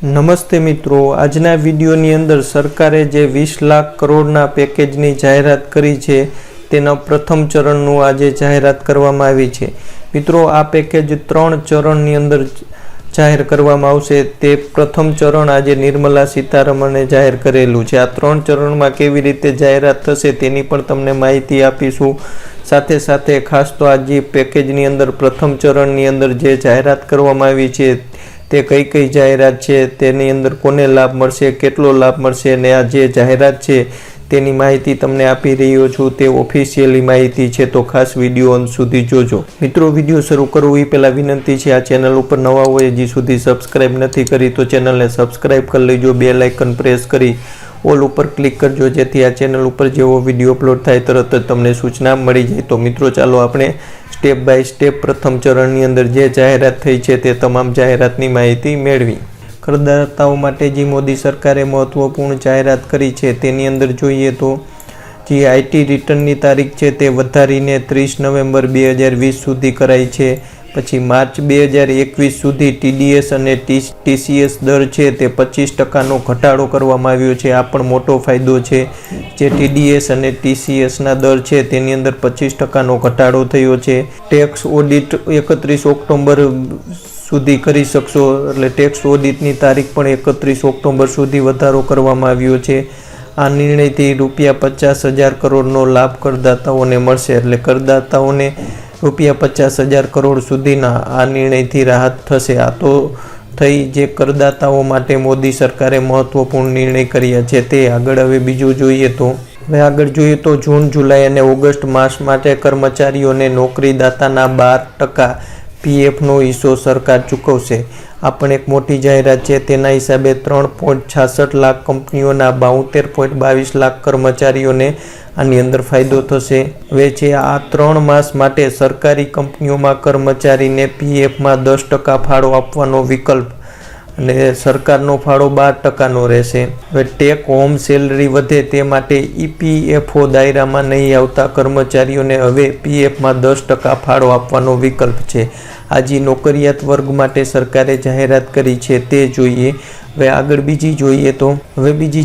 નમસ્તે મિત્રો, આજના વિડીયોની અંદર સરકારે જે 20 લાખ કરોડના પેકેજની જાહેરાત કરી છે તેના પ્રથમ ચરણનું આજે જાહેરાત કરવામાં આવી છે। મિત્રો, આ પેકેજ 3 ચરણની અંદર જાહેર કરવામાં આવશે। તે પ્રથમ ચરણ આજે નિર્મલા સીતારમણે જાહેર કરેલું છે। આ 3 ચરણમાં કેવી રીતે જાહેરાત થશે તેની પણ તમને માહિતી આપીશું। સાથે સાથે ખાસ તો આજે પેકેજની અંદર પ્રથમ ચરણની અંદર જે જાહેરાત કરવામાં આવી છે તે કઈ કઈ જાહેરાત છે, તેની અંદર કોને લાભ મળશે, કેટલો લાભ મળશે અને આ જે જાહેરાત છે તેની માહિતી તમને આપી રહ્યો છું। તે ઓફિશિયલી માહિતી છે, તો ખાસ વિડીયો અંત સુધી જોજો। મિત્રો, વિડીયો શરૂ કરવું એ પહેલાં વિનંતી છે, આ ચેનલ ઉપર નવા હોય હજી સુધી સબસ્ક્રાઈબ નથી કરી તો ચેનલને સબસ્ક્રાઈબ કરી લેજો। બેલ આઇકન પ્રેસ કરી ઓલ ઉપર ક્લિક કરજો, જેથી આ ચેનલ ઉપર જેવો વિડીયો અપલોડ થાય તરત જ તમને સૂચના મળી જાય। તો મિત્રો, ચાલો આપણે સ્ટેપ બાય સ્ટેપ પ્રથમ ચરણની અંદર જે જાહેરાત થઈ છે તે તમામ જાહેરાતની માહિતી મેળવી। કરદાતાઓ માટે જે મોદી સરકારે મહત્વપૂર્ણ જાહેરાત કરી છે તેની અંદર જોઈએ તો જે આઈટી રિટર્નની તારીખ છે તે વધારીને 30 નવેમ્બર 2020 સુધી કરાઈ છે। પછી માર્ચ 2021 સુધી ટીડીએસ અને ટીસીએસ દર છે તે 25%નો ઘટાડો કરવામાં આવ્યો છે। આ પણ મોટો ફાયદો છે। જે ટીડીએસ અને ટીસીએસના દર છે તેની અંદર 25%નો ઘટાડો થયો છે। ટેક્સ ઓડિટ 31 ઓક્ટોબર સુધી કરી શકશો, એટલે ટેક્સ ઓડિટની તારીખ પણ 31 ઓક્ટોબર સુધી વધારો કરવામાં આવ્યો છે। આ નિર્ણયથી ₹50,000 કરોડનો લાભ કરદાતાઓને મળશે, એટલે કરદાતાઓને ₹50,000 કરોડ સુધીના આ નિર્ણયથી રાહત થશે। આ તો થઈ જે કરદાતાઓ માટે મોદી સરકારે મહત્વપૂર્ણ નિર્ણય કર્યા છે તે। આગળ હવે બીજું જોઈએ તો જૂન, જુલાઈ અને ઓગસ્ટ માસ માટે કર્મચારીઓને નોકરીદાતાના 12% પીએફનો હિસ્સો સરકાર ચૂકવશે। આ પણ એક મોટી જાહેરાત છે। તેના હિસાબે 3.66 લાખ કંપનીઓના 72.22 લાખ કર્મચારીઓને આની અંદર ફાયદો થશે। હવે છે આ 3 માસ માટે સરકારી કંપનીઓમાં કર્મચારીને પીએફમાં 10% ફાળો આપવાનો વિકલ્પ અને સરકારનો ફાળો 12%નો રહેશે। હવે ટેક હોમ સેલરી વધે તે માટે ઈપીએફઓ દાયરામાં નહીં આવતા કર્મચારીઓને હવે પીએફમાં 10% ફાળો આપવાનો વિકલ્પ છે। આજે નોકરિયાત વર્ગ માટે સરકારે જાહેરાત કરી છે તે જોઈએ। હવે આગળ બીજી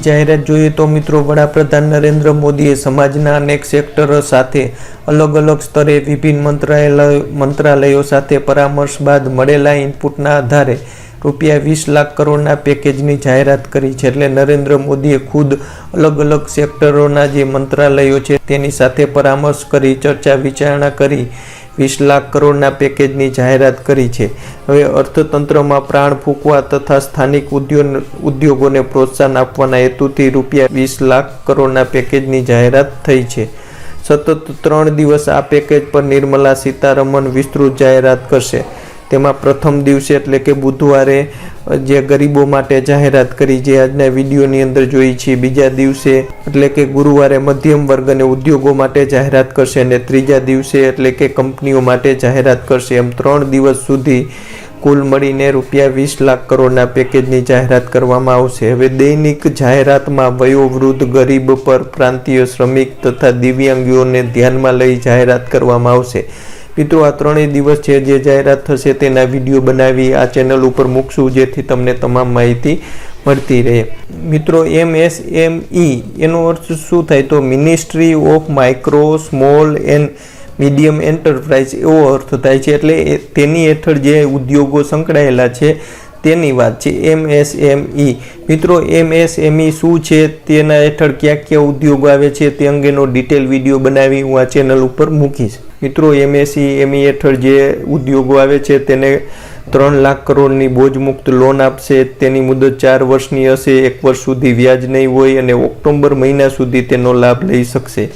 જાહેરાત જોઈએ તો મિત્રો, વડાપ્રધાન નરેન્દ્ર મોદીએ સમાજના અનેક સેક્ટરો સાથે અલગ અલગ સ્તરે વિભિન્ન મંત્રાલયો સાથે પરામર્શ બાદ મળેલા ઇનપુટના આધારે ₹20 લાખ કરોડના પેકેજની જાહેરાત કરી છે। એટલે નરેન્દ્ર મોદીએ ખુદ અલગ અલગ સેક્ટરોના જે મંત્રાલયો છે તેની સાથે પરામર્શ કરી ચર્ચા વિચારણા કરી 20 લાખ કરોડના પેકેજની જાહેરાત કરી છે। હવે અર્થતંત્રમાં પ્રાણ ફૂંકવા તથા સ્થાનિક ઉદ્યોગોને પ્રોત્સાહન આપવાના હેતુથી ₹20 લાખ કરોડના પેકેજની જાહેરાત થઈ છે। સતત 3 દિવસ આ પેકેજ પર નિર્મલા સીતારમણ વિસ્તૃત જાહેરાત કરશે। તેમાં પ્રથમ દિવસે એટલે કે બુધવારે જે ગરીબો માટે જાહેરાત કરી, જે આજના વિડીયોની અંદર જોઈ છે। બીજા દિવસે એટલે કે ગુરુવારે મધ્યમ વર્ગ અને ઉદ્યોગો માટે જાહેરાત કરશે અને ત્રીજા દિવસે એટલે કે કંપનીઓ માટે જાહેરાત કરશે। એમ 3 દિવસ સુધી કુલ મળીને ₹20 લાખ કરોડના પેકેજની જાહેરાત કરવામાં આવશે। હવે દૈનિક જાહેરાતમાં વયોવૃદ્ધ, ગરીબ, પરપ્રાંતીય, શ્રમિક તથા દિવ્યાંગોને ધ્યાનમાં લઈ જાહેરાત કરવામાં આવશે। મિત્રો, આ 3 દિવસ છે જે જાહેરાત થશે તેના વિડીયો બનાવી આ ચેનલ ઉપર મૂકશું, જેથી તમને તમામ માહિતી મળતી રહે। મિત્રો, MSME એનો અર્થ શું થાય તો ministry of micro, small and medium enterprise એવો અર્થ થાય છે। એટલે તેની હેઠળ જે ઉદ્યોગો સંકળાયેલા છે તેની વાત છે MSME। મિત્રો, MSME શું છે, તેના હેઠળ ક્યાં ઉદ્યોગો આવે છે તે અંગેનો ડિટેલ વિડીયો બનાવી હું આ ચેનલ ઉપર મૂકીશ। મિત્રો, MSME હેઠળ જે ઉદ્યોગો આવે છે તેને 3 લાખ કરોડની બોજમુક્ત લોન આપશે। તેની મુદત 4 વર્ષની હશે, 1 વર્ષ સુધી વ્યાજ નહીં હોય અને ઓક્ટોબર મહિના સુધી તેનો લાભ લઈ શકશે।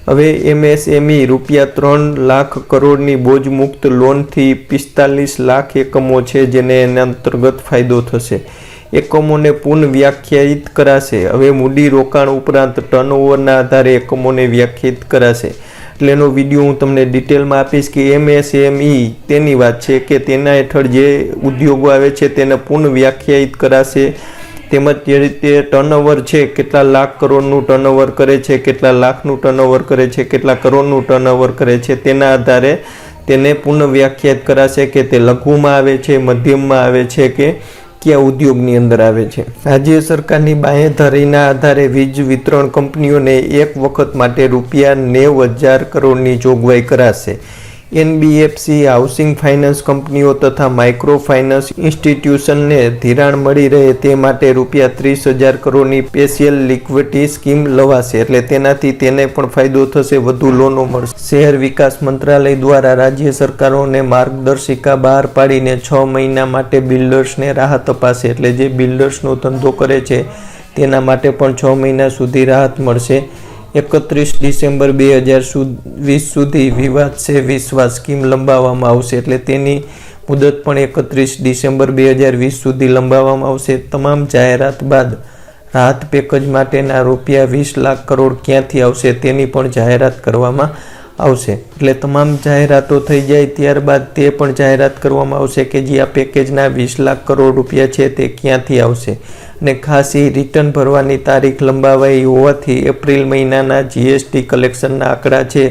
હવે MSME ₹3 લાખ કરોડની બોજમુક્ત લોનથી 45 લાખ એકમો છે જેને એના અંતર્ગત ફાયદો થશે। એકમોને પુનઃ વ્યાખ્યાયિત કરાશે। હવે મૂડી રોકાણ ઉપરાંત ટર્નઓવરના આધારે એકમોને વ્યાખ્યાયિત કરાશે। એટલે એનો વિડીયો હું તમને ડિટેલમાં આપીશ કે MSME તેની વાત છે કે તેના હેઠળ જે ઉદ્યોગો આવે છે તેને પુનઃ વ્યાખ્યાયિત કરાશે। તેમજ જે રીતે ટર્નઓવર છે, કેટલા લાખ કરોડનું ટર્નઓવર કરે છે, કેટલા લાખનું ટર્નઓવર કરે છે, કેટલા કરોડનું ટર્નઓવર કરે છે, તેના આધારે તેને પુનઃ વ્યાખ્યાયિત કરાશે કે તે લઘુમાં આવે છે, મધ્યમમાં આવે છે કે કયા ઉદ્યોગની અંદર આવે છે? રાજ્ય સરકારની બાંહેધરીના આધારે વીજ વિતરણ કંપનીઓને એક વખત માટે ₹90,000 કરોડની જોગવાઈ કરાશે. NBFC, હાઉસિંગ ફાઇનાન્સ કંપનીઓ તથા માઇક્રો ફાઇનાન્સ ઇન્સ્ટિટ્યુશનને ધિરાણ મળી રહે તે માટે ₹30,000 કરોડની સ્પેશિયલ લિક્વિડિટી સ્કીમ લવાશે. એટલે તેનાથી તેને પણ ફાયદો થશે, વધુ લોનો મળશે. શહેર વિકાસ મંત્રાલય દ્વારા રાજ્ય સરકારોને માર્ગદર્શિકા બહાર પાડીને 6 મહિના માટે બિલ્ડર્સને રાહત અપાશે. એટલે જે બિલ્ડર્સનો ધંધો કરે છે તેના માટે પણ 6 મહિના સુધી રાહત મળશે. 31 ડિસેમ્બર 2020 સુધી વિવાદ સે વિશ્વાસ સ્કીમ લંબાવવામાં આવશે. એટલે તેની મુદત પણ 31 ડિસેમ્બર 2020 સુધી લંબાવવામાં આવશે. તમામ જાહેરાત બાદ રાહત પેકેજ માટેના ₹20 લાખ કરોડ ક્યાંથી આવશે તેની પણ જાહેરાત કરવામાં આવશે. એટલે તમામ જાહેરાતો થઈ જાય ત્યારબાદ તે પણ જાહેરાત કરવામાં આવશે કે જે આ પેકેજના ₹20 લાખ કરોડ છે તે ક્યાંથી આવશે. અને ખાસ એ રિટર્ન ભરવાની તારીખ લંબાવાઈ હોવાથી એપ્રિલ મહિનાના GST કલેક્શનના આંકડા છે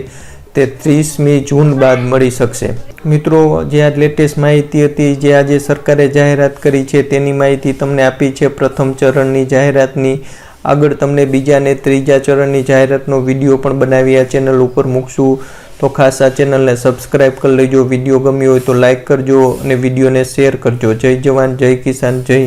તે 30મી જૂન બાદ મળી શકશે. મિત્રો, જે આ લેટેસ્ટ માહિતી હતી જે આજે સરકારે જાહેરાત કરી છે તેની માહિતી તમને આપી છે પ્રથમ ચરણની જાહેરાતની. આગળ તમને બીજા અને ત્રીજા ચરણની જાહેરાતનો વિડીયો પણ બનાવી આ ચેનલ ઉપર મૂકશું. તો ખાસ આ ચેનલને સબસ્ક્રાઈબ કરી લેજો. વિડીયો ગમ્યો હોય તો લાઈક કરજો અને વિડીયોને શેર કરજો. જય જવાન, જય કિસાન, જય